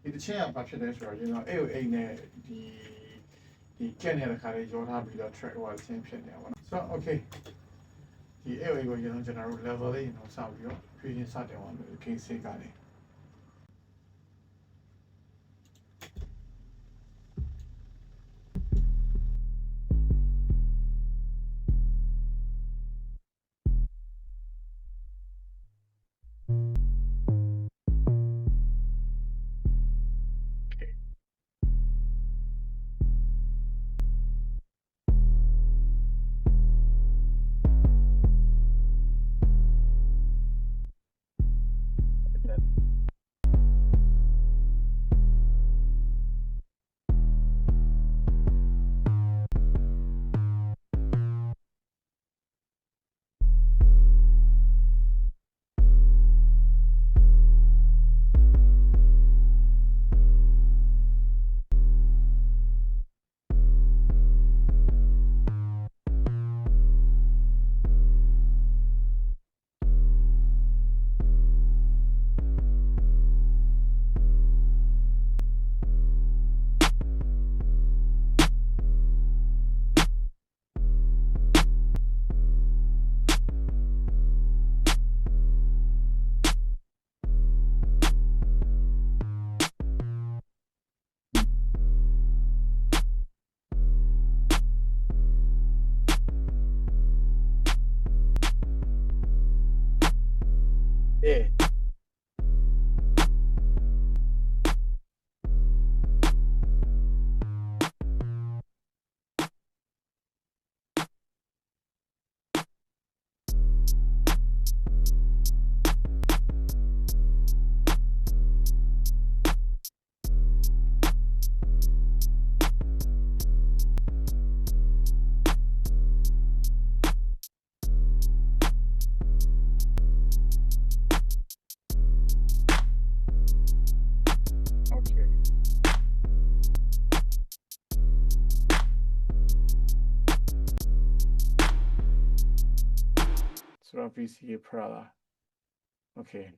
ဒီတစ်ချက်ကဘာဖြစ်လဲဆိုတော့ကျွန်တော်အဲ့ကိုအိမ်နဲ့ဒီကက်နေတဲ့ခါလေးရောထားပြီးတော့ track ဟိုအချင်းဖြစ်နေတာပေါ့နော်ဆိုတော့ okay ဒီအဲ့ကိုကျွန်တော်တို့ level လေးကျွန်တော်စပြီးတော့ဖြည့်ချင်းစတင်အောင်လို့ case ကနေ Yeah. Okay. So PC Prada. Okay.